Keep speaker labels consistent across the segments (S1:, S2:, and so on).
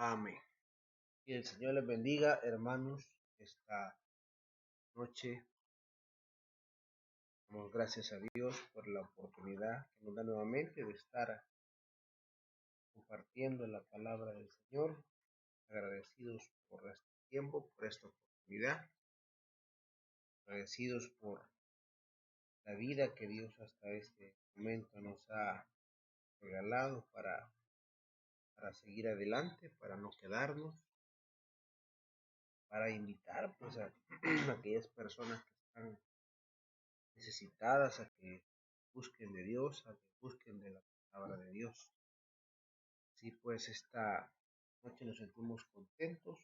S1: Amén. Y el Señor les bendiga, hermanos, esta noche. Damos gracias a Dios por la oportunidad que nos da nuevamente de estar compartiendo la palabra del Señor. Agradecidos por este tiempo, por esta oportunidad. Agradecidos por la vida que Dios hasta este momento nos ha regalado para seguir adelante, para no quedarnos, para invitar pues a aquellas personas que están necesitadas a que busquen de Dios, a que busquen de la palabra de Dios. Así pues, esta noche nos sentimos contentos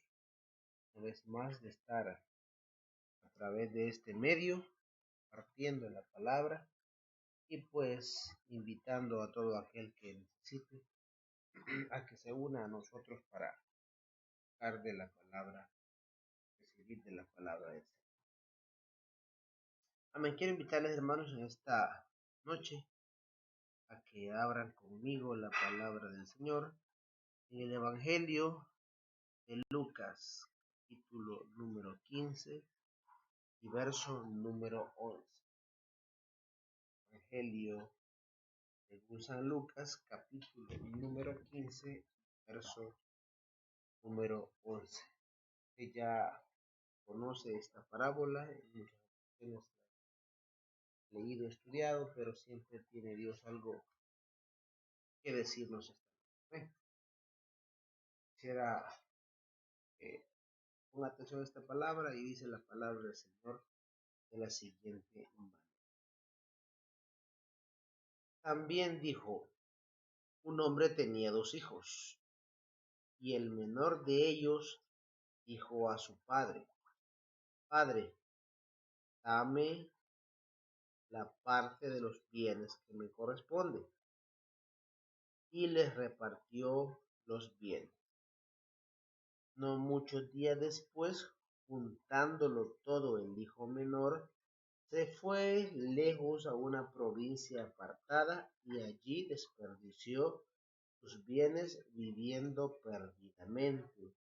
S1: una vez más de estar a través de este medio, partiendo la palabra y pues invitando a todo aquel que necesite a que se una a nosotros para dar de la palabra, recibir de la palabra de Dios. Amén. Quiero invitarles, hermanos, en esta noche a que abran conmigo la palabra del Señor en el Evangelio de Lucas, capítulo número 15 y verso número 11. Evangelio de San Lucas, capítulo número 15, verso número 11. Usted ya conoce esta parábola, en muchas ocasiones la he leído, estudiado, pero siempre tiene Dios algo que decirnos esta noche. Quisiera que ponga atención a esta palabra y dice la palabra del Señor de la siguiente manera. También dijo: un hombre tenía 2 hijos, y el menor de ellos dijo a su padre: Padre, dame la parte de los bienes que me corresponde. Y les repartió los bienes. No muchos días después, juntándolo todo el hijo menor, se fue lejos a una provincia apartada y allí desperdició sus bienes viviendo perdidamente.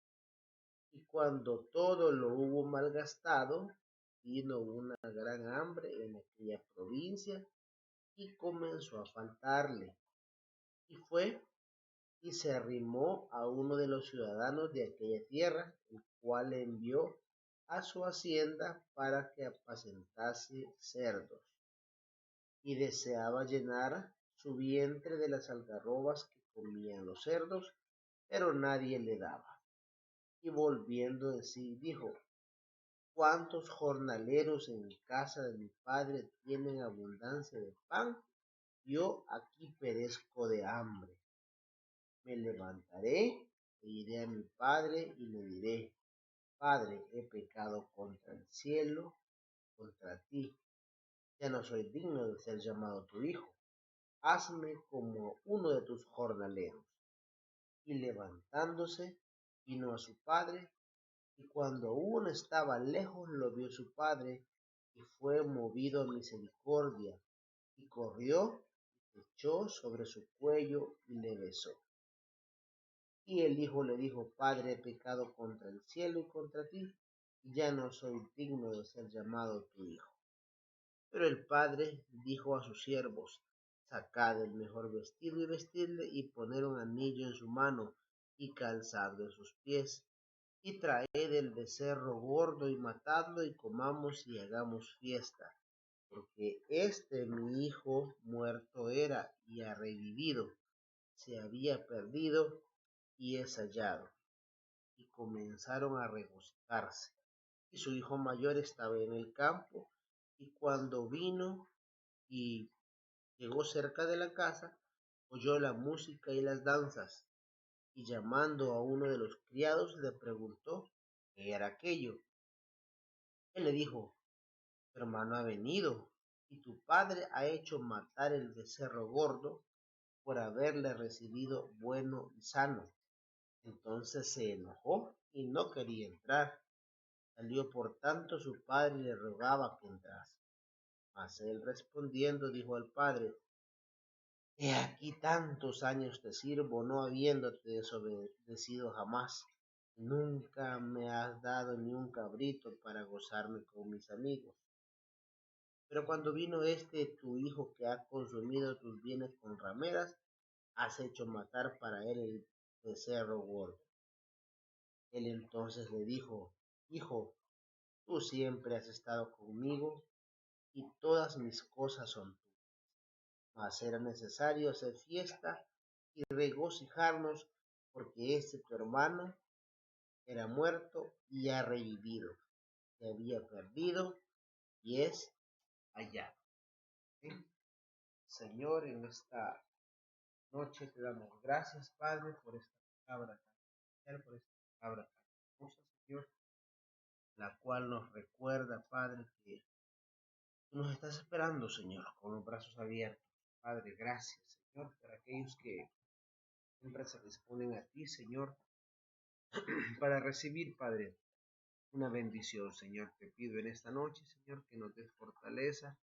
S1: Y cuando todo lo hubo malgastado, vino una gran hambre en aquella provincia y comenzó a faltarle. Y fue y se arrimó a uno de los ciudadanos de aquella tierra, el cual le envió a su hacienda para que apacentase cerdos. Y deseaba llenar su vientre de las algarrobas que comían los cerdos, pero nadie le daba. Y volviendo en sí, dijo: ¿Cuántos jornaleros en casa de mi padre tienen abundancia de pan? Yo aquí perezco de hambre. Me levantaré e iré a mi padre y le diré: Padre, he pecado contra el cielo, contra ti. Ya no soy digno de ser llamado tu hijo. Hazme como uno de tus jornaleros. Y levantándose, vino a su padre, y cuando aún estaba lejos lo vio su padre, y fue movido a misericordia, y corrió, y echó sobre su cuello y le besó. Y el hijo le dijo: Padre, he pecado contra el cielo y contra ti, y ya no soy digno de ser llamado tu hijo. Pero el padre dijo a sus siervos: Sacad el mejor vestido y vestidle, y poned un anillo en su mano y calzado en sus pies, y traed el becerro gordo y matadlo, y comamos y hagamos fiesta, porque mi hijo muerto era y ha revivido, se había perdido y es hallado. Y comenzaron a regocijarse. Y su hijo mayor estaba en el campo, y cuando vino y llegó cerca de la casa, oyó la música y las danzas, y llamando a uno de los criados le preguntó qué era aquello. Él le dijo: Tu hermano ha venido, y tu padre ha hecho matar el becerro gordo por haberle recibido bueno y sano. Entonces se enojó y no quería entrar. Salió por tanto su padre y le rogaba que entrase. Mas él respondiendo dijo al padre: He aquí tantos años te sirvo, no habiéndote desobedecido jamás. Nunca me has dado ni un cabrito para gozarme con mis amigos. Pero cuando vino tu hijo que ha consumido tus bienes con rameras, has hecho matar para él el becerro gordo. Él entonces le dijo, hijo, tú siempre has estado conmigo y todas mis cosas son tuyas. Mas era necesario hacer fiesta y regocijarnos porque tu hermano era muerto y ha revivido, se había perdido y es hallado. ¿Sí? Señor, en esta noche te damos gracias, Padre, por esta palabra tan especial, por esta palabra tan hermosa, Señor, la cual nos recuerda, Padre, que tú nos estás esperando, Señor, con los brazos abiertos. Padre, gracias, Señor, por aquellos que siempre se disponen a ti, Señor, para recibir, Padre, una bendición, Señor. Te pido en esta noche, Señor, que nos des fortaleza,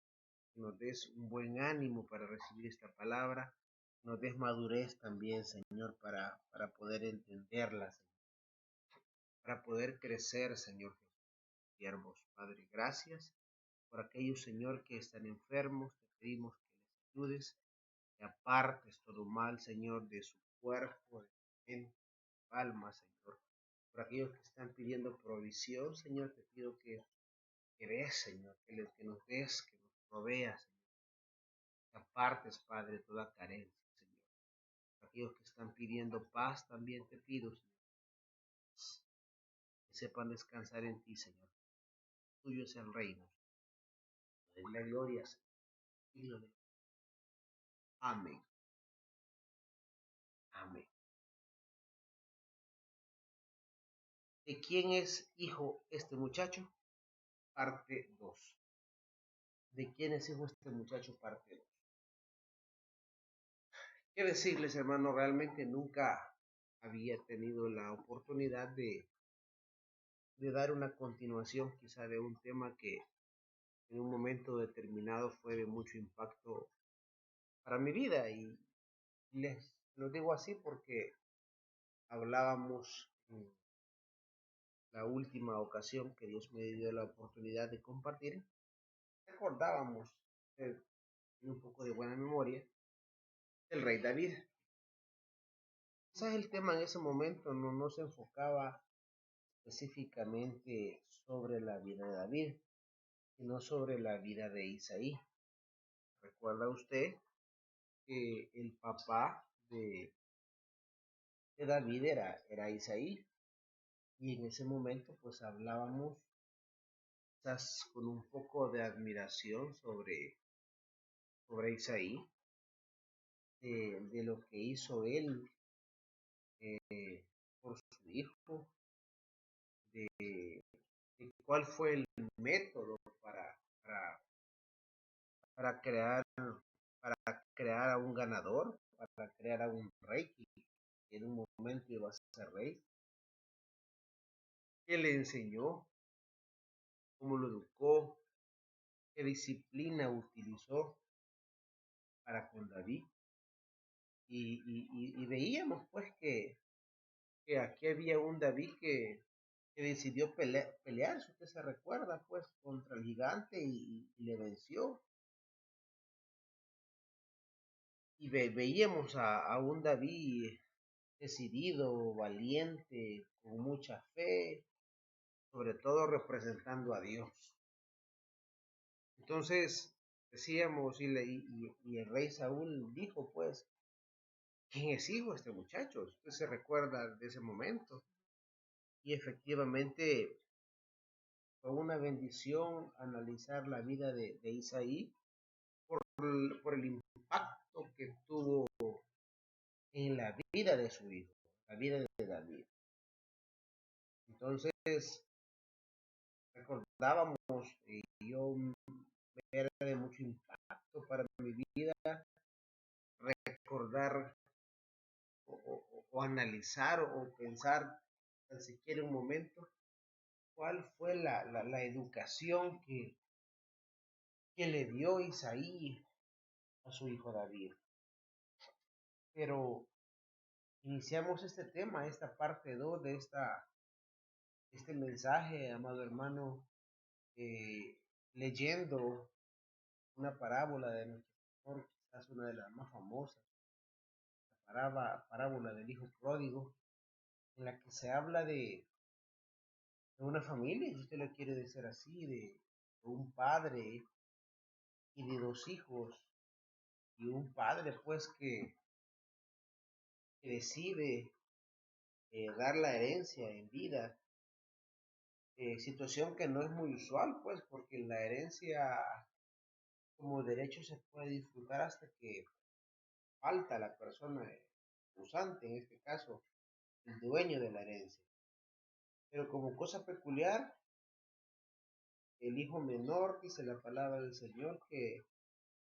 S1: que nos des un buen ánimo para recibir esta palabra, que nos des madurez también, Señor, para poder entenderla, Señor, para poder crecer, Señor, siervos. Padre, gracias por aquellos, Señor, que están enfermos. Te pedimos que les ayudes, que apartes todo mal, Señor, de su cuerpo, de su mente, de su alma, Señor. Por aquellos que están pidiendo provisión, Señor, te pido que des, Señor, que nos des, que nos proveas, Señor. Que apartes, Padre, toda carencia, Señor. Por aquellos que están pidiendo paz, también te pido, Señor, que sepan descansar en ti, Señor. Tuyo es el reino, de la gloria, Señor. Amén. Amén. ¿De quién es hijo este muchacho? Parte 2. ¿De quién es hijo este muchacho? Parte 2. Quiero decirles, hermano, realmente nunca había tenido la oportunidad de dar una continuación quizá de un tema que en un momento determinado fue de mucho impacto para mi vida y les lo digo así porque hablábamos en la última ocasión que Dios me dio la oportunidad de compartir, recordábamos un poco de buena memoria el rey David. Quizás el tema en ese momento no se enfocaba específicamente sobre la vida de David, sino sobre la vida de Isaí. ¿Recuerda usted que el papá de David era Isaí? Y en ese momento pues hablábamos quizás con un poco de admiración sobre Isaí, de lo que hizo él por su hijo, de cuál fue el método para crear, para crear a un ganador, para crear a un rey que en un momento iba a ser rey, qué le enseñó, cómo lo educó, qué disciplina utilizó para con David. Y veíamos pues que aquí había un David que decidió pelear, si usted se recuerda, pues contra el gigante y le venció. Y veíamos a un David decidido, valiente, con mucha fe, sobre todo representando a Dios. Entonces decíamos, y el rey Saúl dijo, pues, ¿quién es hijo de este muchacho? Usted se recuerda de ese momento. Y efectivamente fue una bendición analizar la vida de Isaí por el impacto que tuvo en la vida de su hijo, la vida de David. Entonces, recordábamos, y yo era de mucho impacto para mi vida, recordar o analizar o pensar, si quiere un momento, cuál fue la educación que le dio Isaí a su hijo David. pero iniciamos este tema, esta parte 2 de este mensaje, amado hermano, eh, leyendo una parábola de nuestro Señor, quizás una de las más famosas, la parábola del hijo pródigo, en la que se habla de una familia, si usted lo quiere decir así, de un padre y de dos hijos, y un padre pues que decide dar la herencia en vida, situación que no es muy usual pues, porque la herencia como derecho se puede disfrutar hasta que falta la persona usante, en este caso el dueño de la herencia. Pero como cosa peculiar, el hijo menor, dice la palabra del Señor, que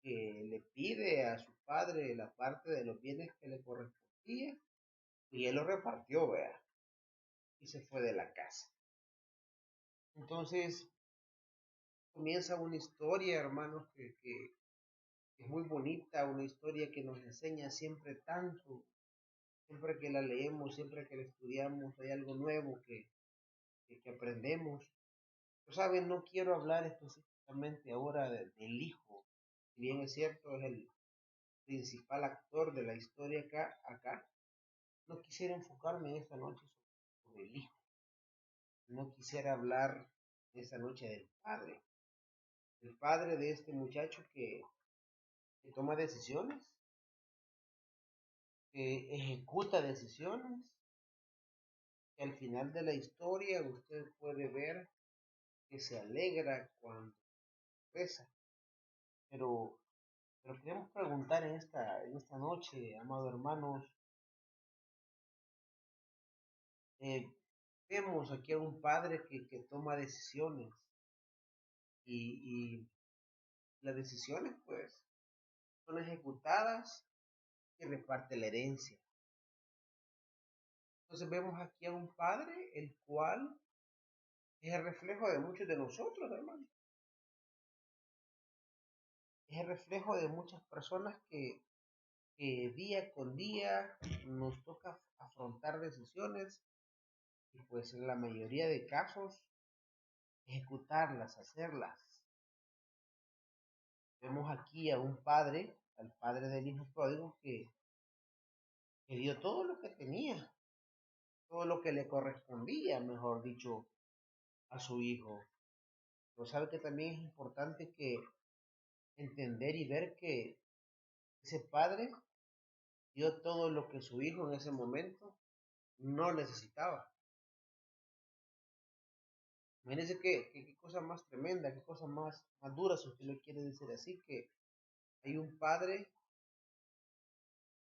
S1: le pide a su padre la parte de los bienes que le correspondía, y él lo repartió, vea, y se fue de la casa. Entonces comienza una historia, hermanos, que es muy bonita, una historia que nos enseña siempre tanto, siempre que la leemos, siempre que la estudiamos, hay algo nuevo que aprendemos. Pero, ¿saben? No quiero hablar específicamente ahora del hijo, si bien es cierto, es el principal actor de la historia acá, no quisiera enfocarme en esta noche sobre el hijo, no quisiera hablar esta noche del padre, el padre de este muchacho que toma decisiones, que ejecuta decisiones, que al final de la historia usted puede ver que se alegra cuando reza, pero, pero queremos preguntar en esta noche, amados hermanos, eh, vemos aquí a un padre que toma decisiones y las decisiones pues son ejecutadas y reparte la herencia. Entonces vemos aquí a un padre el cual es el reflejo de muchos de nosotros, hermanos. Es el reflejo de muchas personas que día con día nos toca afrontar decisiones y pues en la mayoría de casos ejecutarlas, hacerlas. Vemos aquí a un padre, al padre del hijo pródigo, que dio todo lo que tenía, todo lo que le correspondía, mejor dicho, a su hijo. Pero sabe que también es importante que entender y ver que ese padre dio todo lo que su hijo en ese momento no necesitaba. Imagínense qué cosa más tremenda, qué cosa más dura, si usted lo quiere decir así, que hay un padre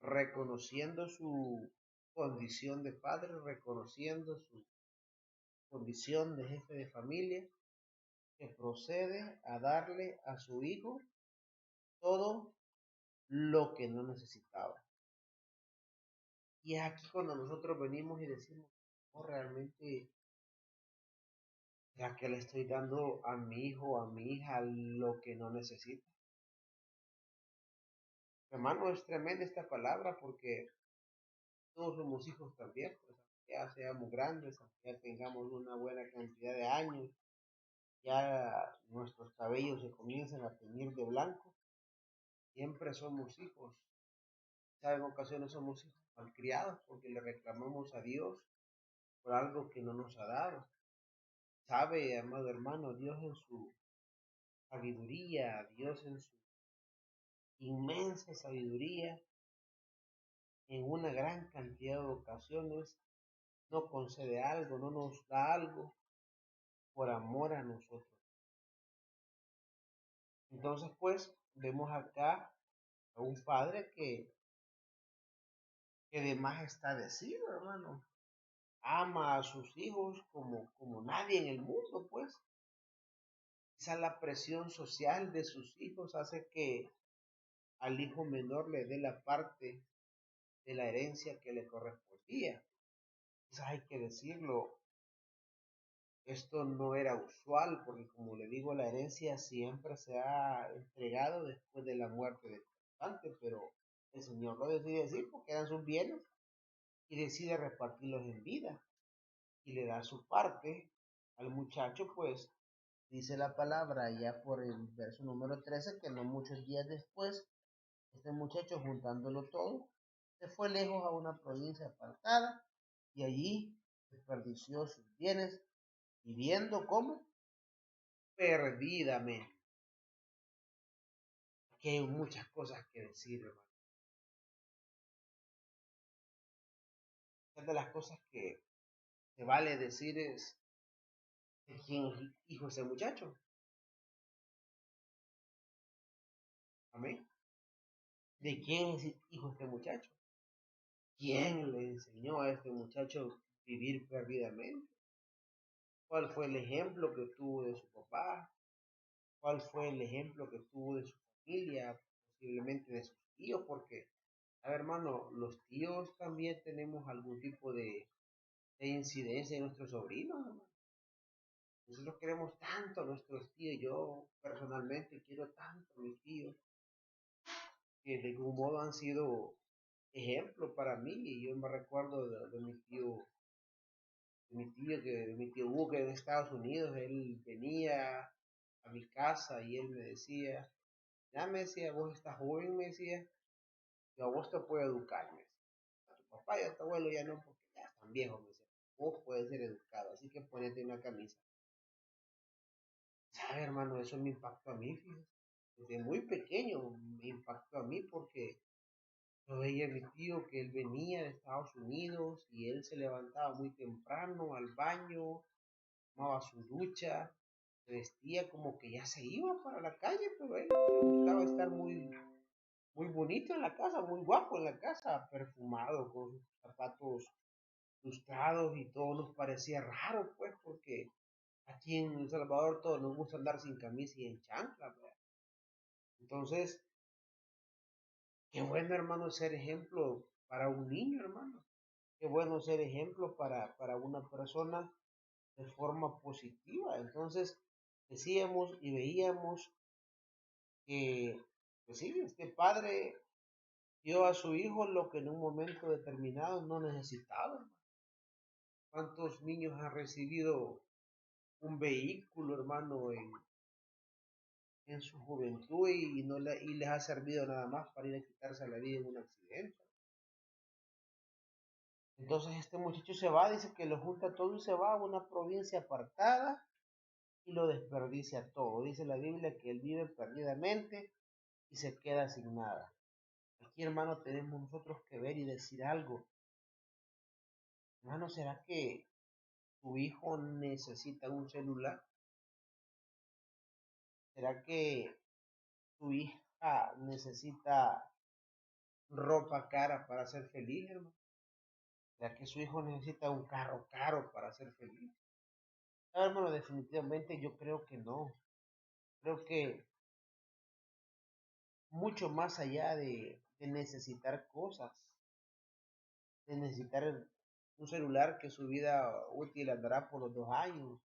S1: reconociendo su condición de padre, reconociendo su condición de jefe de familia, que procede a darle a su hijo todo lo que no necesitaba. Y es aquí cuando nosotros venimos y decimos, no, realmente, ¿será que le estoy dando a mi hijo o a mi hija lo que no necesita? Hermano, es tremenda esta palabra porque todos somos hijos también, pues ya seamos grandes, ya tengamos una buena cantidad de años, ya nuestros cabellos se comienzan a teñir de blanco, siempre somos hijos. ¿Sabe? En ocasiones somos hijos malcriados porque le reclamamos a Dios por algo que no nos ha dado. Sabe, amado hermano, Dios en su sabiduría, Dios en su inmensa sabiduría, en una gran cantidad de ocasiones, no concede algo, no nos da algo por amor a nosotros. Entonces, pues, vemos acá a un padre que de más está decidido, hermano. Ama a sus hijos como nadie en el mundo, pues. Quizá la presión social de sus hijos hace que al hijo menor le dé la parte de la herencia que le correspondía. Quizás hay que decirlo, esto no era usual porque como le digo, la herencia siempre se ha entregado después de la muerte del causante, pero el Señor lo decide decir porque eran sus bienes y decide repartirlos en vida y le da su parte al muchacho, pues dice la palabra ya por el verso número 13 que no muchos días después, este muchacho juntándolo todo, se fue lejos a una provincia apartada y allí desperdició sus bienes viviendo como perdidamente. Aquí hay muchas cosas que decir, hermano. Una de las cosas que se vale decir es de quién es hijo ese muchacho. Amén. ¿De quién es hijo este muchacho? ¿Quién le enseñó a este muchacho vivir perdidamente? ¿Cuál fue el ejemplo que tuvo de su papá? ¿Cuál fue el ejemplo que tuvo de su familia? Posiblemente de sus tíos, porque, a ver, hermano, los tíos también tenemos algún tipo de incidencia en nuestros sobrinos, hermano. Nosotros queremos tanto a nuestros tíos. Yo personalmente quiero tanto a mis tíos que de algún modo han sido ejemplo para mí. Y yo me recuerdo de mi tío Hugo que en Estados Unidos, él venía a mi casa y él me decía, ya me decía, vos estás joven, me decía, yo a vos te puedo educar, me decía. A tu papá y a tu abuelo ya no, porque ya están viejos, me decía. Vos puedes ser educado, así que ponete una camisa. ¿Sabe, hermano? Eso me impactó a mí, fíjese. Desde muy pequeño me impactó a mí porque yo veía a mi tío que él venía de Estados Unidos y él se levantaba muy temprano al baño, tomaba su ducha, se vestía como que ya se iba para la calle, pero él le gustaba estar muy bonito en la casa, muy guapo en la casa, perfumado, con sus zapatos lustrados y todo nos parecía raro, pues, porque aquí en El Salvador todos nos gusta andar sin camisa y en chancla, ¿verdad? Entonces, qué bueno, hermano, ser ejemplo para un niño, hermano. Qué bueno ser ejemplo para una persona de forma positiva. Entonces, decíamos y veíamos que, pues sí, este padre dio a su hijo lo que en un momento determinado no necesitaba. ¿Cuántos niños han recibido un vehículo, hermano, en su juventud y les ha servido nada más para ir a quitarse la vida en un accidente? Entonces este muchacho se va, dice que lo junta todo y se va a una provincia apartada y lo desperdicia todo. Dice la Biblia que él vive perdidamente y se queda sin nada. Aquí, hermano, tenemos nosotros que ver y decir algo. Hermano, ¿será que tu hijo necesita un celular? ¿Será que tu hija necesita ropa cara para ser feliz, hermano? ¿Será que su hijo necesita un carro caro para ser feliz? No, hermano, definitivamente yo creo que no. Creo que mucho más allá de necesitar cosas, de necesitar un celular que su vida útil andará por los 2 años,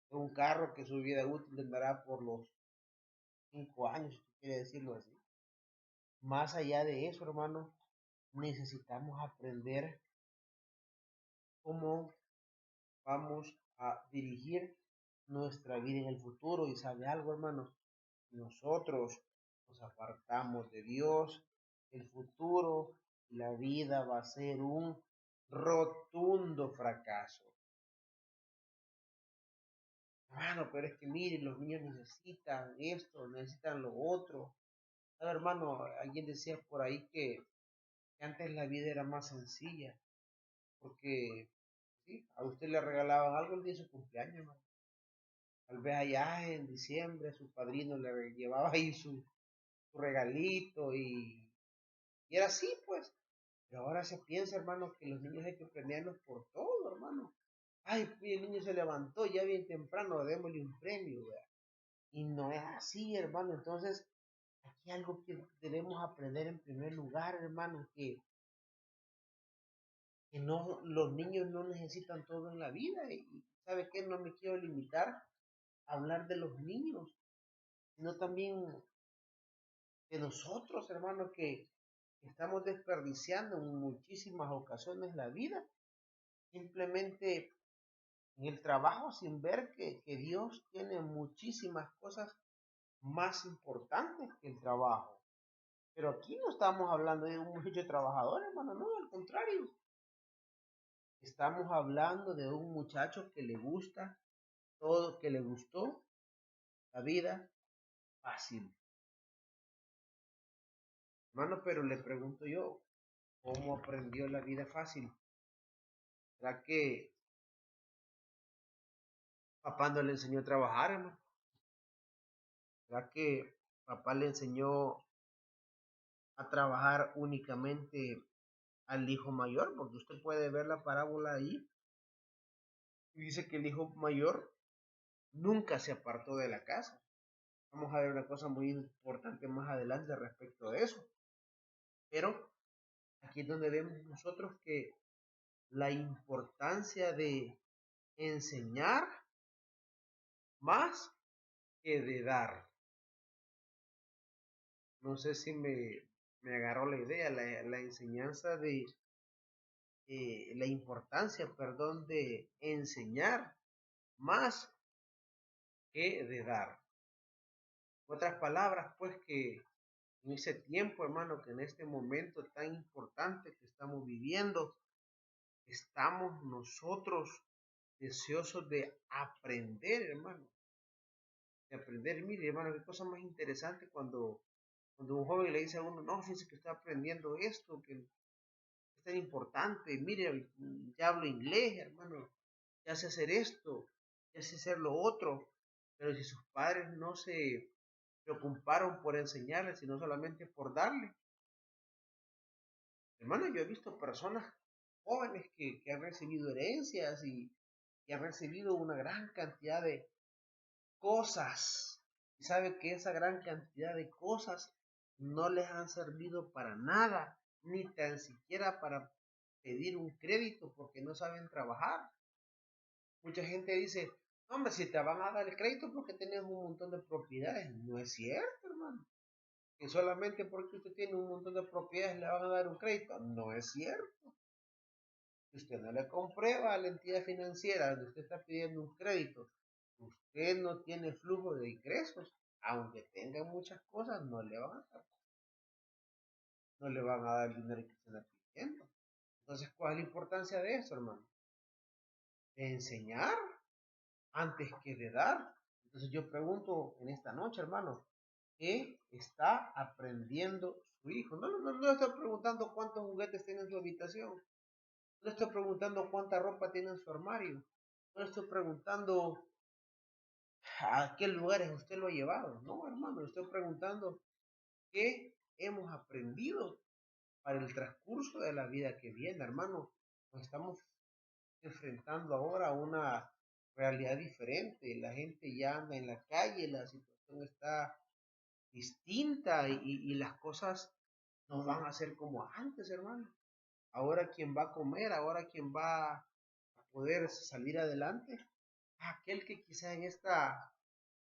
S1: un carro que su vida útil andará por los 5 años, si quiere decirlo así. Más allá de eso, hermano, necesitamos aprender cómo vamos a dirigir nuestra vida en el futuro. Y sabe algo, hermano, nosotros nos apartamos de Dios, el futuro, la vida va a ser un rotundo fracaso. Hermano, pero es que miren, los niños necesitan esto, necesitan lo otro. ¿Sabe, hermano? Alguien decía por ahí que antes la vida era más sencilla, porque ¿sí? A usted le regalaban algo el día de su cumpleaños, hermano. Tal vez allá en diciembre su padrino le llevaba ahí su regalito y era así, pues. Pero ahora se piensa, hermano, que los niños hay que premiarlos por todo, hermano. Ay, pues, el niño se levantó ya bien temprano, démosle un premio, ¿verdad? Y no es así, hermano. Entonces, aquí algo que debemos aprender en primer lugar, hermano, que no, los niños no necesitan todo en la vida. Y ¿sabe qué? No me quiero limitar a hablar de los niños, sino también de nosotros, hermano, que estamos desperdiciando en muchísimas ocasiones la vida, simplemente en el trabajo sin ver que Dios tiene muchísimas cosas más importantes que el trabajo. Pero aquí no estamos hablando de un muchacho trabajador, hermano, no, al contrario. Estamos hablando de un muchacho que le gusta todo, que le gustó la vida fácil. Hermano, pero le pregunto yo, ¿cómo aprendió la vida fácil? ¿Será que papá no le enseñó a trabajar, hermano? ¿Será que papá le enseñó a trabajar únicamente al hijo mayor? Porque usted puede ver la parábola ahí y dice que el hijo mayor nunca se apartó de la casa. Vamos a ver una cosa muy importante más adelante respecto de eso. Pero aquí es donde vemos nosotros que la importancia de enseñar más que de dar. No sé si me agarró la idea, la enseñanza de la importancia, perdón, de enseñar más que de dar. En otras palabras, pues que en ese tiempo, hermano, que en este momento tan importante que estamos viviendo, estamos nosotros deseosos de aprender, hermano. De aprender, mire, hermano, qué cosa más interesante cuando un joven le dice a uno, no, fíjese que estoy aprendiendo esto, que es tan importante, mire, ya hablo inglés, hermano, ya sé hacer esto, ya sé hacer lo otro, pero si sus padres no se preocuparon por enseñarle, sino solamente por darle. Hermano, yo he visto personas jóvenes que han recibido herencias y han recibido una gran cantidad de cosas. Y sabe que esa gran cantidad de cosas no les han servido para nada, ni tan siquiera para pedir un crédito porque no saben trabajar. Mucha gente dice, hombre, si te van a dar el crédito porque tienes un montón de propiedades. No es cierto, hermano. Que solamente porque usted tiene un montón de propiedades le van a dar un crédito. No es cierto. Si usted no le comprueba a la entidad financiera donde usted está pidiendo un crédito, usted no tiene flujo de ingresos, aunque tenga muchas cosas, no le van a dar el dinero que usted está pidiendo. Entonces, ¿cuál es la importancia de eso, hermano? De enseñar antes que de dar. Entonces yo pregunto en esta noche, hermano, ¿qué está aprendiendo su hijo? No le estoy preguntando cuántos juguetes tiene en su habitación. No le estoy preguntando cuánta ropa tiene en su armario. No le estoy preguntando a qué lugares usted lo ha llevado. No, hermano, le estoy preguntando qué hemos aprendido para el transcurso de la vida que viene, hermano. Nos estamos enfrentando ahora a una realidad diferente. La gente ya anda en la calle, la situación está distinta y las cosas no van a ser como antes, hermano. Ahora quien va a comer, ahora quien va a poder salir adelante, aquel que quizá en esta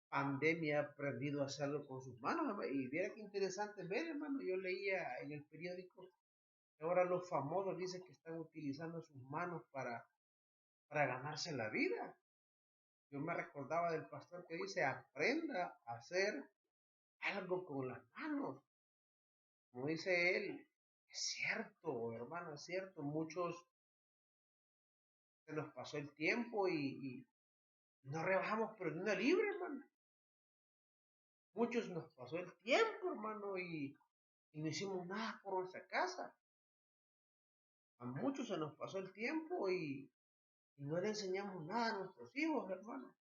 S1: pandemia ha aprendido a hacerlo con sus manos. Y viera qué interesante ver, hermano. Yo leía en el periódico que ahora los famosos dicen que están utilizando sus manos para ganarse la vida. Yo me recordaba del pastor que dice, aprenda a hacer algo con las manos. Como dice él, es cierto, hermano, es cierto. Muchos se nos pasó el tiempo y no rebajamos pero ni una libra, hermano. Muchos nos pasó el tiempo, hermano, y no hicimos nada por nuestra casa. A muchos se nos pasó el tiempo y no le enseñamos nada a nuestros hijos, hermano.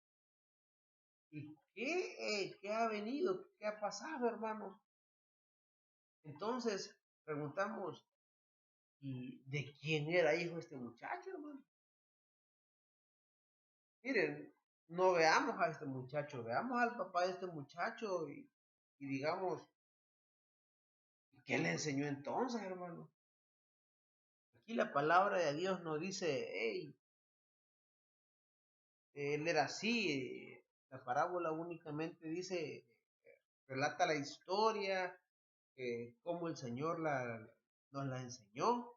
S1: ¿Y qué ha venido? ¿Qué ha pasado, hermano? Entonces, preguntamos, ¿y de quién era hijo este muchacho, hermano? Miren, no veamos a este muchacho, veamos al papá de este muchacho y digamos, ¿qué le enseñó entonces, hermano? Aquí la palabra de Dios nos dice, hey, él era así, la parábola únicamente dice, relata la historia, cómo el Señor nos la enseñó,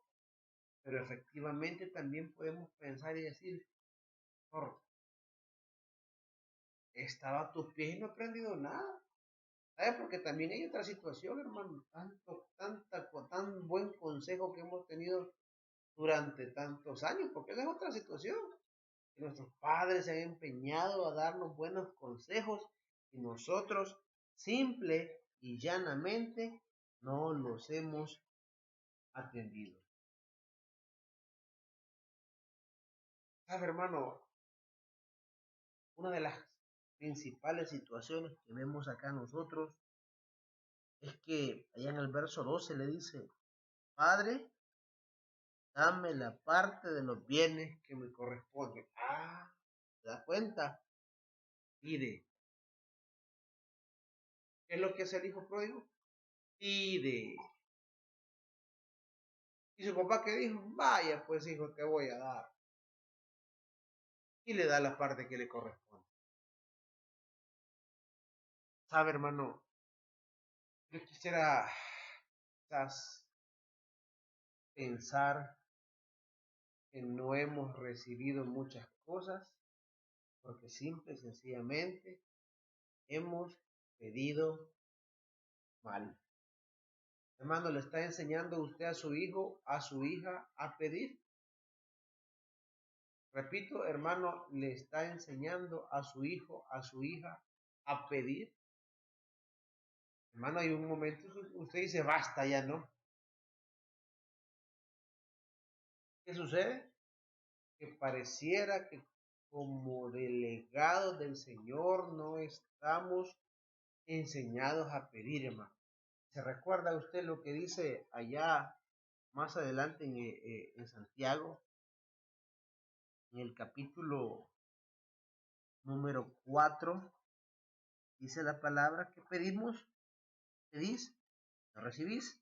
S1: pero efectivamente también podemos pensar y decir, por estaba a tus pies y no he aprendido nada. ¿Sabes? Porque también hay otra situación, hermano, tan buen consejo que hemos tenido durante tantos años, porque esa es otra situación. Que nuestros padres se han empeñado a darnos buenos consejos y nosotros simple y llanamente no los hemos atendido. ¿Sabe, hermano? Una de las principales situaciones que vemos acá nosotros es que allá en el verso 12 le dice, Padre, dame la parte de los bienes que me corresponden. Ah, ¿te das cuenta? Pide. ¿Qué es lo que es el hijo pródigo? Pide. Y su papá que dijo, vaya pues hijo, te voy a dar. Y le da la parte que le corresponde. ¿Sabe, hermano? Yo quisiera quizás pensar que no hemos recibido muchas cosas porque simple y sencillamente hemos pedido mal. Hermano, ¿le está enseñando usted a su hijo, a su hija a pedir? Repito, hermano, ¿le está enseñando a su hijo, a su hija a pedir? Hermano, hay un momento usted dice, basta ya, ¿no? ¿Qué sucede? Que pareciera que como delegados del Señor no estamos enseñados a pedir, hermano. ¿Se recuerda usted lo que dice allá más adelante en Santiago, en el capítulo número 4? Dice la palabra que pedimos, pedís, no recibís,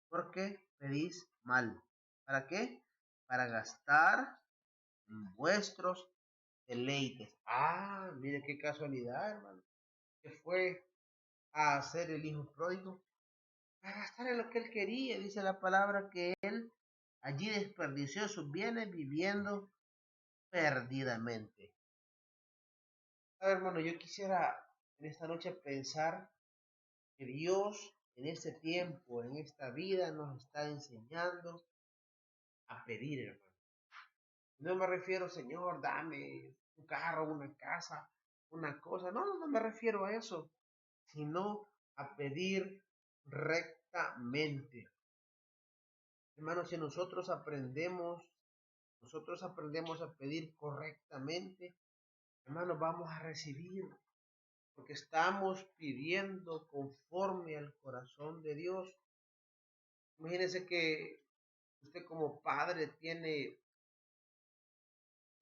S1: porque pedís mal. ¿Para qué? Para gastar en vuestros deleites. Ah, mire qué casualidad, hermano. Que fue a hacer el hijo pródigo, a gastar en lo que él quería. Dice la palabra que él allí desperdició sus bienes viviendo perdidamente. A ver, hermano, yo quisiera en esta noche pensar que Dios en este tiempo, en esta vida, nos está enseñando a pedir, hermano. No me refiero, Señor, dame un carro, una casa, una cosa. No, no me refiero a eso, sino a pedir rectamente. Hermanos, si nosotros aprendemos a pedir correctamente, hermanos, vamos a recibir, porque estamos pidiendo conforme al corazón de Dios. Imagínense que usted como padre tiene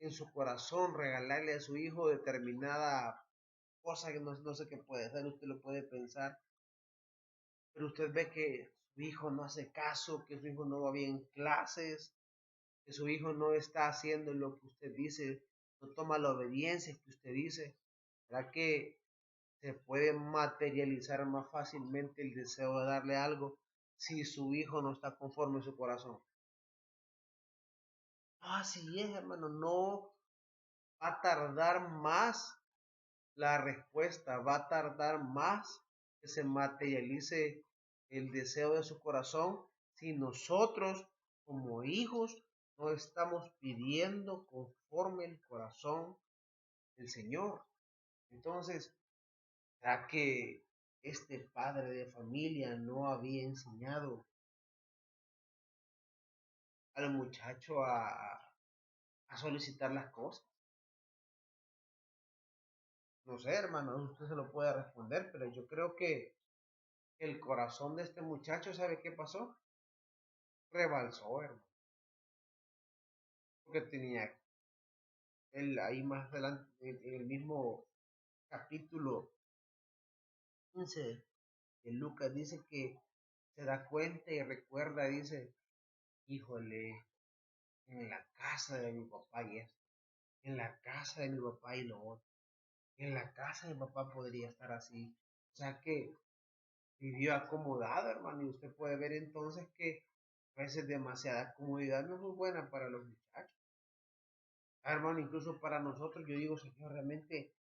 S1: en su corazón regalarle a su hijo determinada cosa que no sé qué puede ser, usted lo puede pensar, pero usted ve que su hijo no hace caso, que su hijo no va bien en clases, que su hijo no está haciendo lo que usted dice, no toma la obediencia que usted dice, ¿será que se puede materializar más fácilmente el deseo de darle algo si su hijo no está conforme en su corazón? Así es, hermano, no va a tardar más la respuesta, va a tardar más que se materialice el deseo de su corazón si nosotros como hijos no estamos pidiendo conforme el corazón del Señor. Entonces, ¿será que este padre de familia no había enseñado al muchacho a solicitar las cosas? No sé, hermano, usted se lo puede responder, pero yo creo que el corazón de este muchacho, ¿sabe qué pasó? Rebalsó, hermano, porque tenía él ahí más adelante, en el mismo capítulo 15 de Lucas, dice que se da cuenta y recuerda, dice, híjole, en la casa de mi papá y esto, en la casa de mi papá y lo otro, en la casa de mi papá podría estar así. O sea que vivió acomodado, hermano, y usted puede ver entonces que A veces demasiada comodidad no es muy buena para los muchachos. Hermano, incluso para nosotros, yo digo, Señor, realmente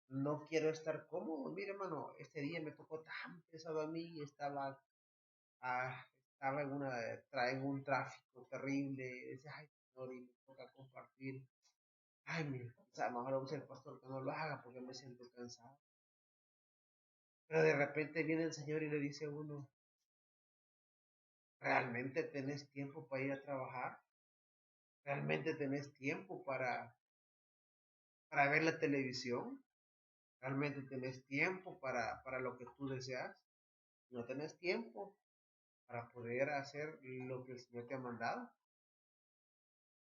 S1: no quiero estar cómodo. Mire, hermano, este día me tocó tan pesado a mí, ah, estaba en un tráfico terrible. Decía, ay, Señor, y me toca compartir. Ay, o sea, mejor le gusta el pastor que no lo haga porque me siento cansado. Pero de repente viene el Señor y le dice a uno, ¿realmente tenés tiempo para ir a trabajar? ¿Realmente tenés tiempo para ver la televisión? ¿Realmente tenés tiempo para lo que tú deseas? No tenés tiempo para poder hacer lo que el Señor te ha mandado.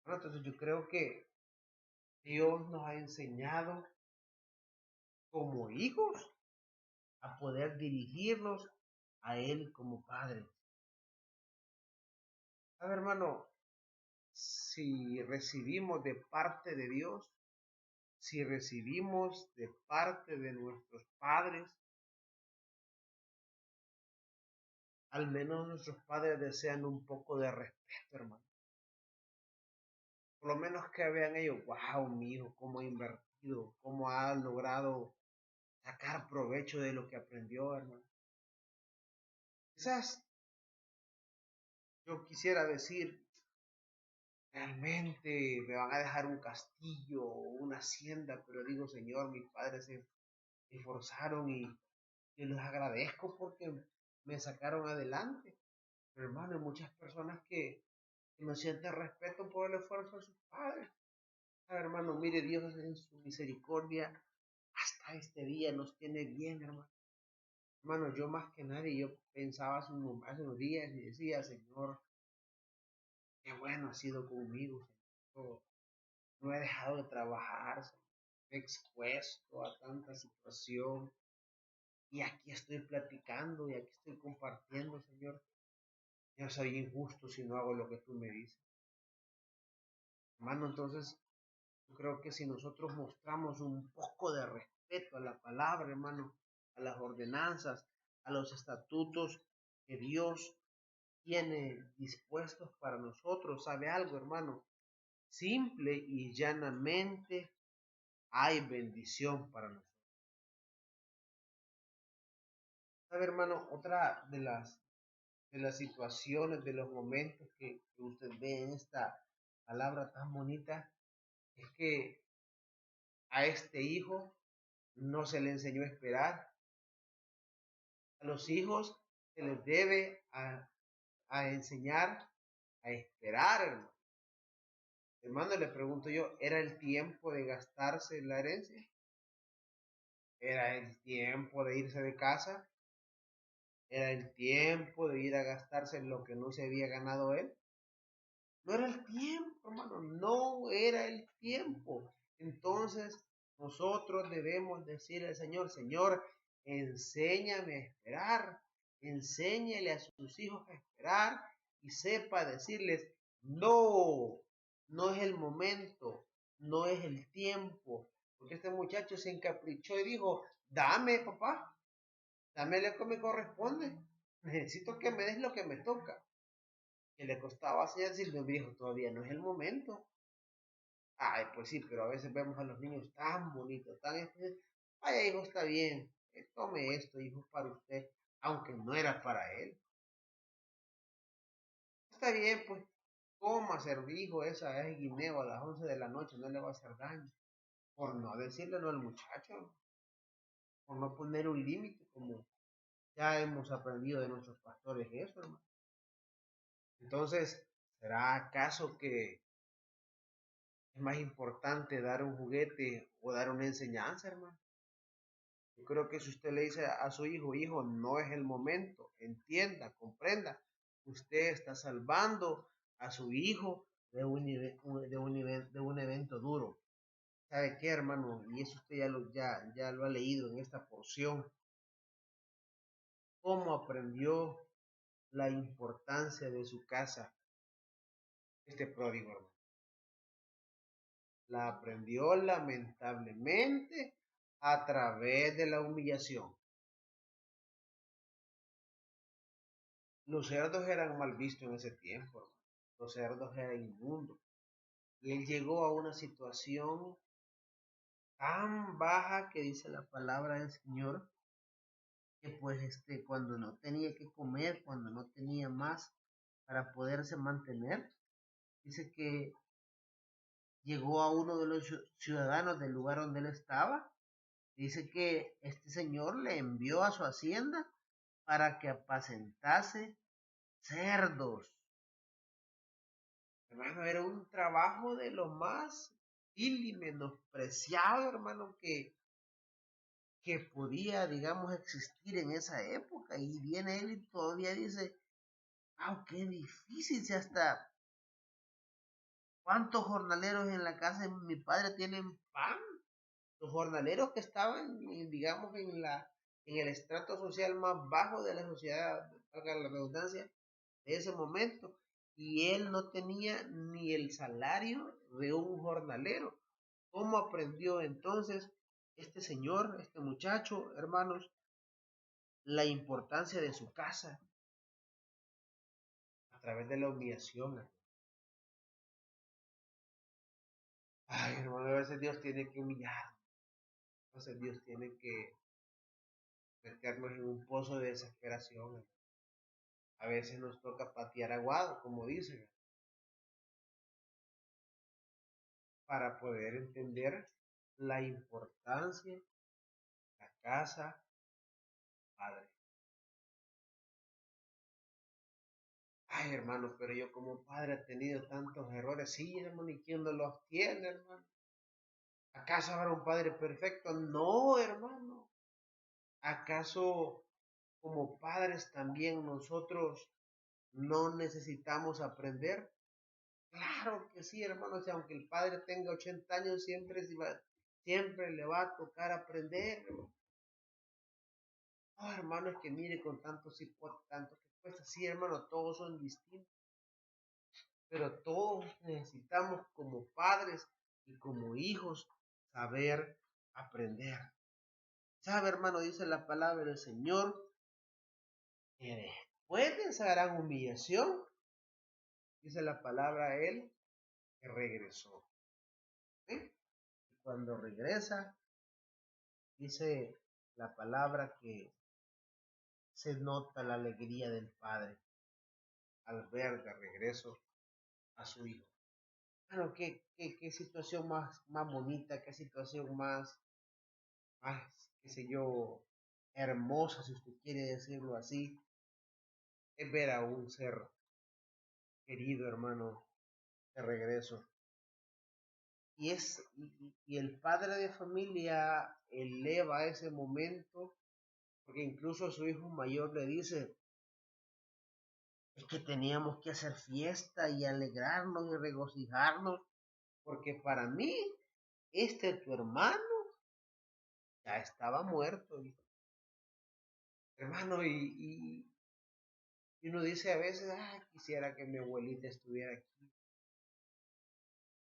S1: Bueno, entonces yo creo que Dios nos ha enseñado como hijos a poder dirigirnos a Él como Padre. A ver, hermano, si recibimos de parte de Dios, si recibimos de parte de nuestros padres, al menos nuestros padres desean un poco de respeto, hermano. Por lo menos que vean ellos, wow, mi hijo, cómo ha invertido, cómo ha logrado sacar provecho de lo que aprendió, hermano. Quizás yo quisiera decir, realmente me van a dejar un castillo o una hacienda, pero digo, Señor, mis padres se esforzaron y les agradezco porque me sacaron adelante. Pero, hermano, hay muchas personas que no sienten respeto por el esfuerzo de sus padres. Hermano, mire, Dios en su misericordia hasta este día nos tiene bien, hermano. Hermano, yo más que nadie, yo pensaba hace unos días y decía, Señor, qué bueno ha sido conmigo, Señor. No he dejado de trabajar, Señor. Me he expuesto a tanta situación y aquí estoy platicando y aquí estoy compartiendo, Señor. Yo soy injusto si no hago lo que tú me dices. Hermano, entonces yo creo que si nosotros mostramos un poco de respeto a la palabra, hermano, a las ordenanzas, a los estatutos que Dios tiene dispuestos para nosotros, ¿sabe algo, hermano? Simple y llanamente hay bendición para nosotros. ¿Sabe, hermano? Otra de las situaciones, de los momentos que usted ve en esta palabra tan bonita, es que a este hijo no se le enseñó a esperar. A los hijos se les debe a enseñar a esperar, hermano. Hermano, le pregunto yo, ¿era el tiempo de gastarse la herencia? ¿Era el tiempo de irse de casa? ¿Era el tiempo de ir a gastarse en lo que no se había ganado él? No era el tiempo, hermano, no era el tiempo. Entonces, nosotros debemos decirle al Señor, Señor, enséñame a esperar, enséñale a sus hijos a esperar y sepa decirles, no, no es el momento, no es el tiempo. Porque este muchacho se encaprichó y dijo, dame, papá, dame lo que me corresponde. Necesito que me des lo que me toca. Que le costaba así decirle, viejo, todavía no es el momento. Ay, pues sí, pero a veces vemos a los niños tan bonitos, tan ay, hijo, está bien, tome esto, hijo, para usted, aunque no era para él. Está bien, pues, coma, hijo, esa es guineo a las 11 de la noche, no le va a hacer daño. Por no decirle no al muchacho, por no poner un límite, como ya hemos aprendido de nuestros pastores eso, hermano. Entonces, ¿será acaso que es más importante dar un juguete o dar una enseñanza, hermano? Yo creo que si usted le dice a su hijo, hijo, no es el momento, entienda, comprenda, usted está salvando a su hijo de un evento duro. ¿Sabe qué, hermano? Y eso usted ya lo ha leído en esta porción. ¿Cómo aprendió la importancia de su casa este pródigo, hermano? La aprendió lamentablemente a través de la humillación. Los cerdos eran mal vistos en ese tiempo, hermano. Los cerdos eran inmundos. Y él llegó a una situación tan baja que dice la palabra del Señor, que pues cuando no tenía que comer, cuando no tenía más para poderse mantener, dice que llegó a uno de los ciudadanos del lugar donde él estaba, dice que este señor le envió a su hacienda para que apacentase cerdos. Hermano, era un trabajo de lo más vil y menospreciado, hermano, que podía, digamos, existir en esa época. Y viene él y todavía dice, wow, qué difícil, si hasta cuántos jornaleros en la casa de mi padre tienen pan. Los jornaleros que estaban, digamos, en el estrato social más bajo de la sociedad, valga la redundancia, de ese momento. Y él no tenía ni el salario de un jornalero. ¿Cómo aprendió entonces este señor, este muchacho, hermanos, la importancia de su casa? A través de la humillación. Ay, hermano, a veces Dios tiene que humillar. A veces Dios tiene que meternos en un pozo de desesperación. A veces nos toca patear aguado, como dicen, para poder entender la importancia de la casa padre. Ay, hermano, pero yo como padre he tenido tantos errores. Sí, hermano, ¿y quién no los tiene, hermano? ¿Acaso habrá un padre perfecto? No, hermano. ¿Acaso como padres también nosotros no necesitamos aprender? Claro que sí, hermano. O sea, aunque el padre tenga 80 años, siempre le va a tocar aprender. Oh, hermano, es que mire con tantos hipotes, tanto que cuesta. Sí, hermano, todos son distintos, pero todos necesitamos como padres y como hijos saber aprender. ¿Sabe, hermano? Dice la palabra del Señor que después de esa gran humillación, dice la palabra él, que regresó. ¿Sí? Y cuando regresa, dice la palabra que se nota la alegría del padre al ver de regreso a su hijo. Claro, qué situación más bonita, qué situación más, qué sé yo, hermosa, si usted quiere decirlo así, es ver a un ser querido, hermano, de regreso. Y el padre de familia eleva ese momento, porque incluso su hijo mayor le dice, es que teníamos que hacer fiesta y alegrarnos y regocijarnos, porque para mí, tu hermano, ya estaba muerto, hermano, y uno dice a veces, ay, quisiera que mi abuelita estuviera aquí,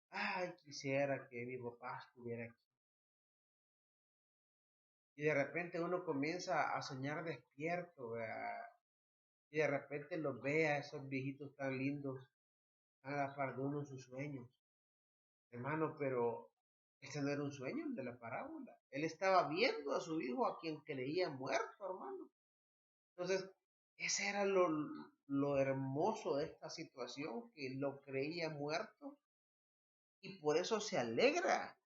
S1: ay, quisiera que mi papá estuviera aquí. Y de repente uno comienza a soñar despierto, ¿verdad? Y de repente los ve a esos viejitos tan lindos, a la par de uno en sus sueños. Hermano, pero ese no era un sueño el de la parábola. Él estaba viendo a su hijo a quien creía muerto, hermano. Entonces, ese era lo hermoso de esta situación, que lo creía muerto y por eso se alegra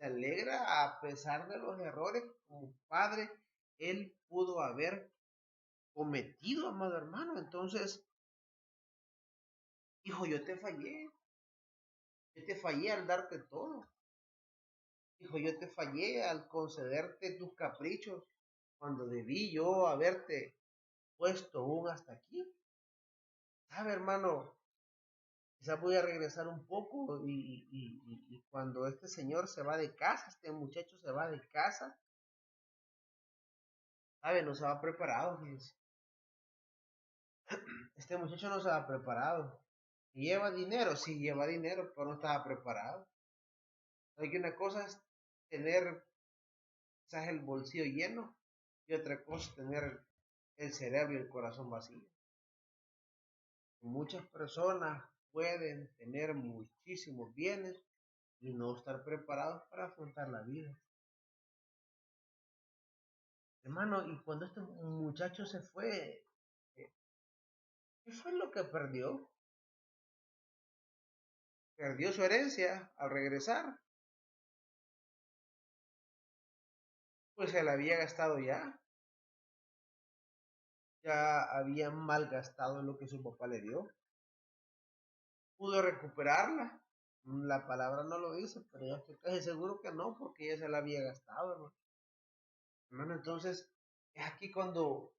S1: a pesar de los errores que como padre él pudo haber cometido, amado hermano. Entonces, hijo, yo te fallé al darte todo. Hijo, yo te fallé al concederte tus caprichos cuando debí yo haberte puesto un hasta aquí. ¿Sabe, hermano? Quizás voy a regresar un poco y cuando este señor se va de casa, este muchacho se va de casa, ¿sabe? No se va preparado, fíjense. Este muchacho no se va preparado. ¿Lleva dinero? Sí, lleva dinero, pero no estaba preparado. Hay que una cosa es tener quizás el bolsillo lleno y otra cosa es tener el cerebro y el corazón vacío. Muchas personas pueden tener muchísimos bienes y no estar preparados para afrontar la vida. Hermano, y cuando este muchacho se fue, ¿qué fue lo que perdió? Perdió su herencia al regresar, pues se la había gastado ya había malgastado lo que su papá le dio. ¿Pudo recuperarla? La palabra no lo dice, pero yo estoy casi seguro que no, porque ya se la había gastado, hermano. Hermano, entonces, es aquí cuando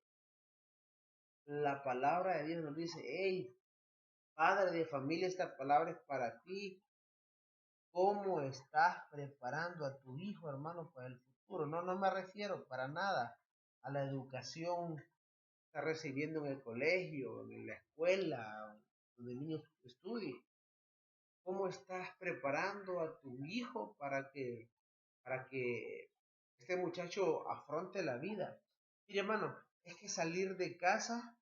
S1: la palabra de Dios nos dice, hey, padre de familia, esta palabra es para ti. ¿Cómo estás preparando a tu hijo, hermano, para el futuro? No, no me refiero para nada a la educación que está recibiendo en el colegio, en la escuela, donde el niño estudie. ¿Cómo estás preparando a tu hijo para que este muchacho afronte la vida? Mire, hermano, es que salir de casa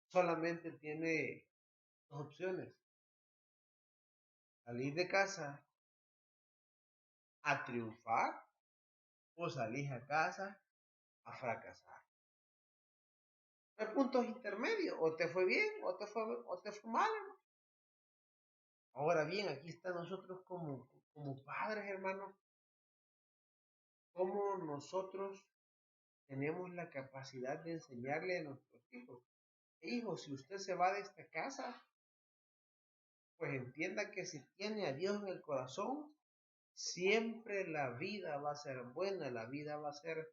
S1: solamente tiene dos opciones. Salir de casa a triunfar o salir a casa a fracasar. No hay puntos intermedios, o te fue bien o te fue mal, hermano. Ahora bien, aquí está nosotros como padres, hermano, como nosotros tenemos la capacidad de enseñarle a nuestros hijos. Hijo, si usted se va de esta casa, pues entienda que si tiene a Dios en el corazón, siempre la vida va a ser buena, la vida va a ser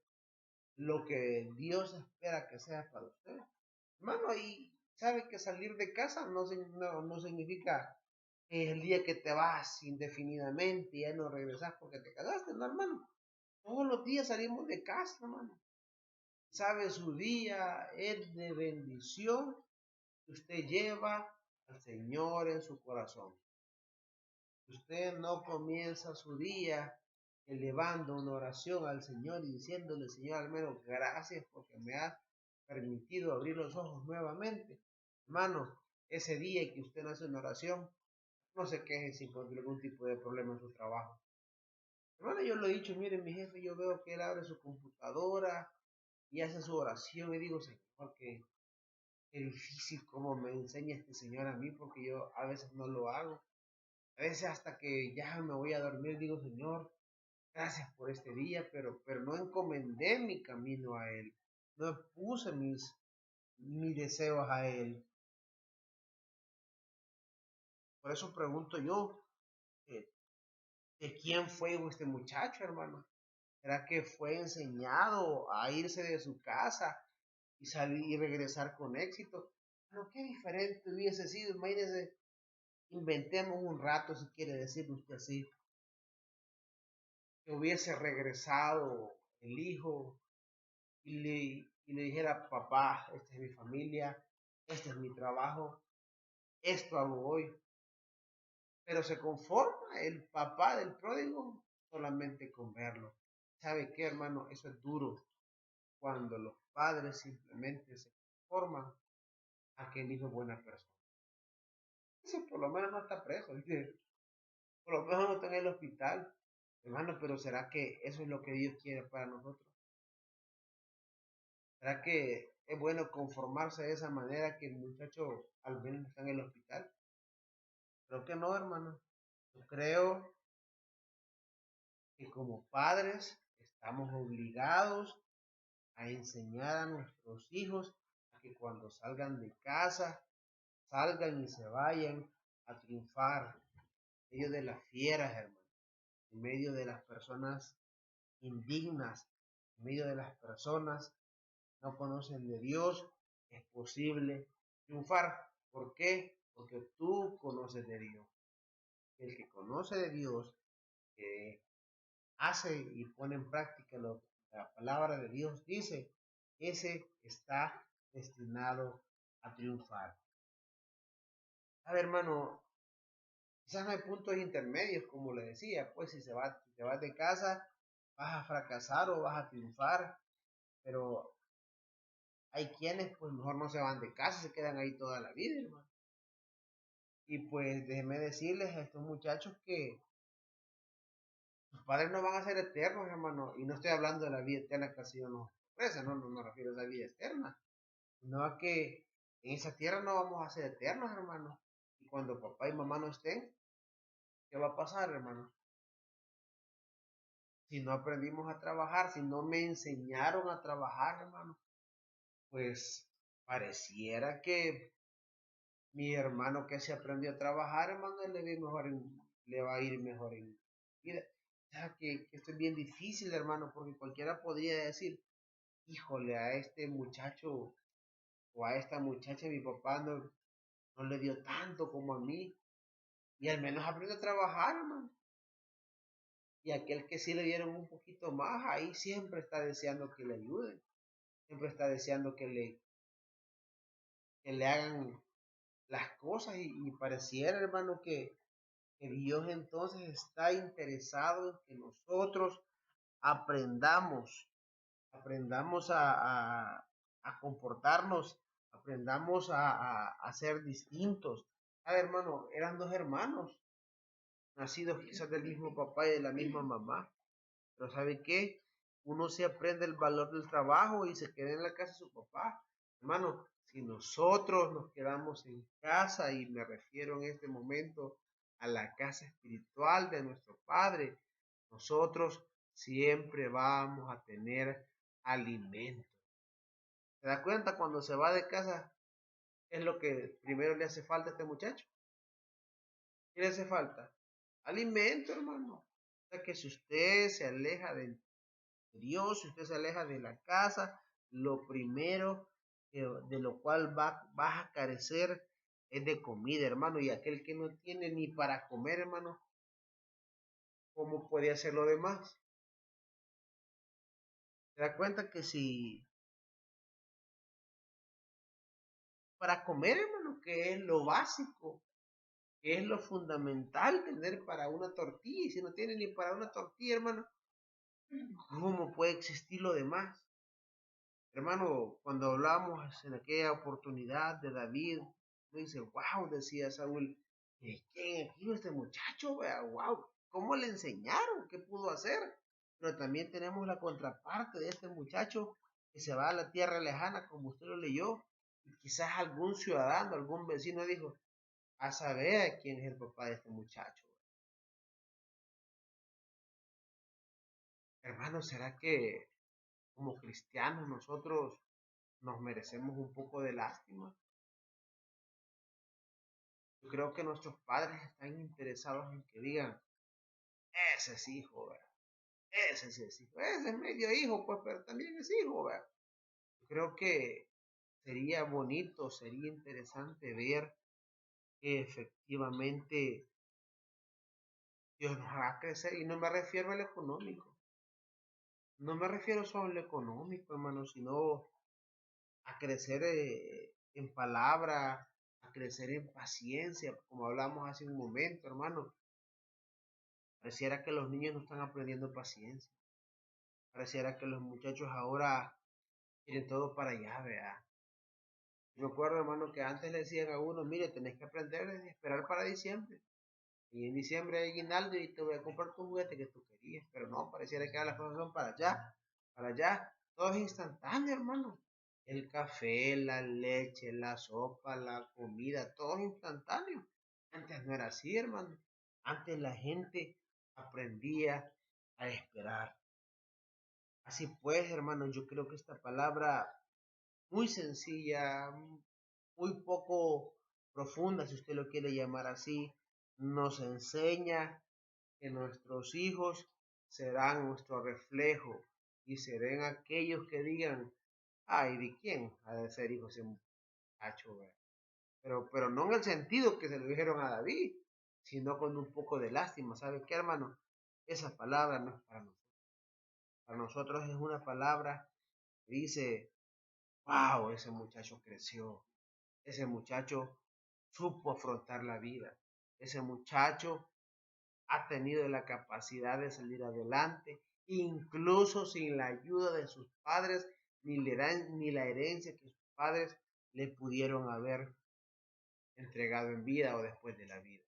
S1: lo que Dios espera que sea para usted. Hermano, y sabe que salir de casa no significa que el día que te vas indefinidamente y ya no regresas porque te cagaste, no, hermano. Todos los días salimos de casa, hermano. Sabe, su día es de bendición que usted lleva al Señor en su corazón. Usted no comienza su día elevando una oración al Señor y diciéndole, Señor, al menos gracias porque me has permitido abrir los ojos nuevamente. Hermano, ese día que usted no hace una oración, no se queje si encuentra algún tipo de problema en su trabajo. Hermano, yo lo he dicho, miren, mi jefe, yo veo que él abre su computadora y hace su oración y digo, Señor, qué difícil cómo me enseña este Señor a mí, porque yo a veces no lo hago. A veces hasta que ya me voy a dormir digo, Señor, gracias por este día, pero no encomendé mi camino a Él. No puse mis deseos a Él. Por eso pregunto yo, eh, ¿de quién fue este muchacho, hermano? ¿Será que fue enseñado a irse de su casa y salir y regresar con éxito? Pero qué diferente hubiese sido, imagínese, inventemos un rato si quiere decir usted así, que hubiese regresado el hijo y le dijera, papá, esta es mi familia, este es mi trabajo, esto hago hoy. Pero se conforma el papá del pródigo solamente con verlo. ¿Sabe qué, hermano? Eso es duro cuando los padres simplemente se conforman a que el hijo es buena persona. Eso por lo menos no está preso, ¿viste? Por lo menos no está en el hospital. Hermano, pero ¿será que eso es lo que Dios quiere para nosotros? ¿Será que es bueno conformarse de esa manera que el muchacho al menos está en el hospital? Creo que no, hermano. Yo creo que como padres estamos obligados a enseñar a nuestros hijos a que cuando salgan de casa, salgan y se vayan a triunfar en medio de las fieras, hermano, en medio de las personas indignas, en medio de las personas que no conocen de Dios, es posible triunfar. ¿Por qué? Porque tú conoces de Dios. El que conoce de Dios, que hace y pone en práctica lo que la palabra de Dios dice, ese está destinado a triunfar. A ver, hermano, quizás no hay puntos intermedios, como le decía, pues si te vas de casa, vas a fracasar o vas a triunfar, pero Hay quienes pues mejor no se van de casa, se quedan ahí toda la vida, hermano. Y pues déjenme decirles a estos muchachos que sus padres no van a ser eternos, hermano. Y no estoy hablando de la vida eterna que el Señor nos ofrece, no me refiero a esa vida eterna. Sino a que en esa tierra no vamos a ser eternos, hermano. Y cuando papá y mamá no estén, ¿qué va a pasar, hermano? Si no aprendimos a trabajar, si no me enseñaron a trabajar, hermano, pues pareciera que mi hermano que se aprendió a trabajar, hermano, le va a ir mejor en vida. O sea, que esto es bien difícil, hermano, porque cualquiera podría decir, híjole, a este muchacho o a esta muchacha, mi papá no le dio tanto como a mí, y al menos aprendió a trabajar, hermano. Y aquel que sí le dieron un poquito más, ahí siempre está deseando que le ayuden, siempre está deseando que le hagan las cosas y pareciera, hermano, que Dios entonces está interesado en que nosotros aprendamos, aprendamos a comportarnos, aprendamos a ser distintos. A ver, hermano, eran dos hermanos, nacidos quizás del mismo papá y de la misma mamá, pero ¿sabe qué? Uno se aprende el valor del trabajo y se queda en la casa de su papá. Hermano, si nosotros nos quedamos en casa, y me refiero en este momento a la casa espiritual de nuestro Padre, nosotros siempre vamos a tener alimento. ¿Se da cuenta cuando se va de casa? Es lo que primero le hace falta a este muchacho. ¿Qué le hace falta? Alimento, hermano. O sea que si usted se aleja de Dios, si usted se aleja de la casa, lo primero de lo cual vas a carecer es de comida, hermano. Y aquel que no tiene ni para comer, hermano, ¿cómo puede hacer lo demás? ¿Se da cuenta que si para comer, hermano, que es lo básico, que es lo fundamental tener para una tortilla, y si no tiene ni para una tortilla, hermano, ¿cómo puede existir lo demás? Hermano, cuando hablamos en aquella oportunidad de David, me dice, wow, decía Saúl, ¿quién aquí este muchacho? Wow, ¿cómo le enseñaron? ¿Qué pudo hacer? Pero también tenemos la contraparte de este muchacho que se va a la tierra lejana, como usted lo leyó, y quizás algún ciudadano, algún vecino dijo, a saber quién es el papá de este muchacho. Hermano, ¿será que como cristianos nosotros nos merecemos un poco de lástima? Yo creo que nuestros padres están interesados en que digan, ese es hijo, ¿verdad? Ese sí es hijo, ese es medio hijo, pues, pero también es hijo, ¿verdad? Yo creo que sería bonito, sería interesante ver que efectivamente Dios nos haga crecer, y no me refiero al económico, no me refiero solo al económico, hermano, sino a crecer en palabra, a crecer en paciencia, como hablamos hace un momento, hermano. Pareciera que los niños no están aprendiendo paciencia. Pareciera que los muchachos ahora quieren todo para allá, vea. Yo recuerdo, hermano, que antes le decían a uno, mire, tenés que aprender a esperar para diciembre. Y en diciembre hay aguinaldo y te voy a comprar tu juguete que tú querías. Pero no, pareciera que ahora las cosas son para allá, para allá. Todo es instantáneo, hermano. El café, la leche, la sopa, la comida, todo es instantáneo. Antes no era así, hermano. Antes la gente aprendía a esperar. Así pues, hermano, yo creo que esta palabra muy sencilla, muy poco profunda, si usted lo quiere llamar así, nos enseña que nuestros hijos serán nuestro reflejo y serán aquellos que digan, ay, ¿de quién ha de ser hijo ese muchacho? Pero no en el sentido que se lo dijeron a David, sino con un poco de lástima. ¿Sabe qué, hermano? Esa palabra no es para nosotros. Para nosotros es una palabra que dice, wow, ese muchacho creció, ese muchacho supo afrontar la vida, ese muchacho ha tenido la capacidad de salir adelante, incluso sin la ayuda de sus padres, ni la herencia que sus padres le pudieron haber entregado en vida o después de la vida.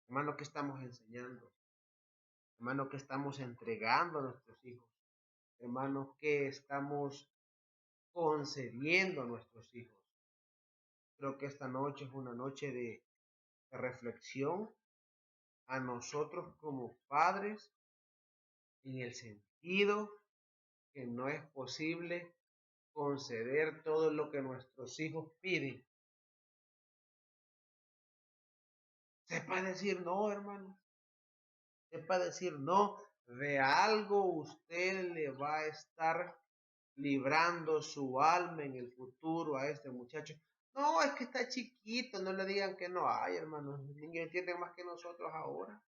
S1: Hermano, ¿qué estamos enseñando? Hermano, ¿qué estamos entregando a nuestros hijos? Hermano, ¿qué estamos concediendo a nuestros hijos? Creo que esta noche es una noche de reflexión a nosotros como padres, en el sentido que no es posible conceder todo lo que nuestros hijos piden. Sepa decir no, hermano. Sepa decir no. De algo usted le va a estar librando su alma en el futuro a este muchacho. No, es que está chiquito, no le digan que no hay, hermano. Los niños entienden más que nosotros ahora.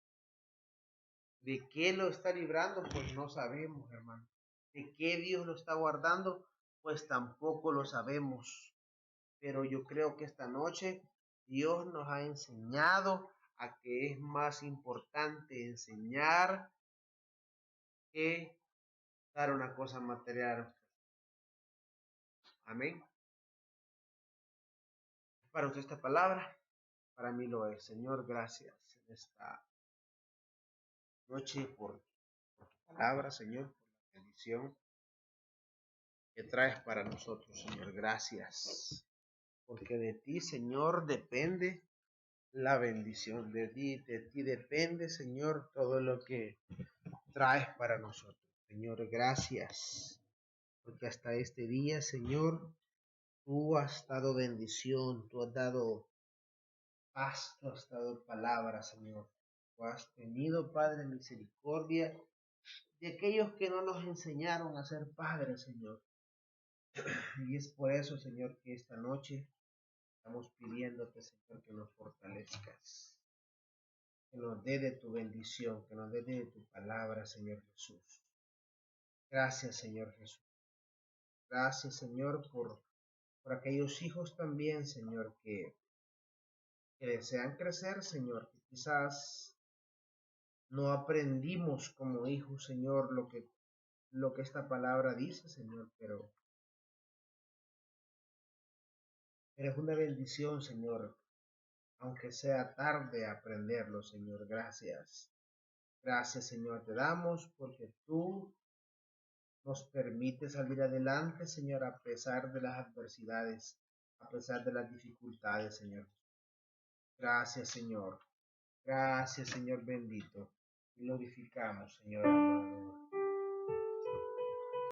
S1: ¿De qué lo está librando? Pues no sabemos, hermano. ¿De qué Dios lo está guardando? Pues tampoco lo sabemos. Pero yo creo que esta noche Dios nos ha enseñado a que es más importante enseñar que dar una cosa material. Amén. Para usted esta palabra, para mí lo es. Señor, gracias en esta noche por tu palabra, Señor, por la bendición que traes para nosotros, Señor. Gracias. Porque de ti, Señor, depende la bendición. De ti depende, Señor, todo lo que traes para nosotros. Señor, gracias. Porque hasta este día, Señor, tú has dado bendición, tú has dado paz, tú has dado palabra, Señor. Tú has tenido, Padre, misericordia de aquellos que no nos enseñaron a ser padres, Señor. Y es por eso, Señor, que esta noche estamos pidiéndote, Señor, que nos fortalezcas, que nos dé de tu bendición, que nos dé de tu palabra, Señor Jesús. Gracias, Señor Jesús. Gracias, Señor, por aquellos hijos también, Señor, que desean crecer, Señor, que quizás no aprendimos como hijos, Señor, lo que esta palabra dice, Señor, pero es una bendición, Señor, aunque sea tarde aprenderlo, Señor. Gracias. Gracias, Señor, te damos porque tú nos permites salir adelante, Señor, a pesar de las adversidades, a pesar de las dificultades, Señor. Gracias, Señor. Gracias, Señor bendito. Glorificamos, Señor amado.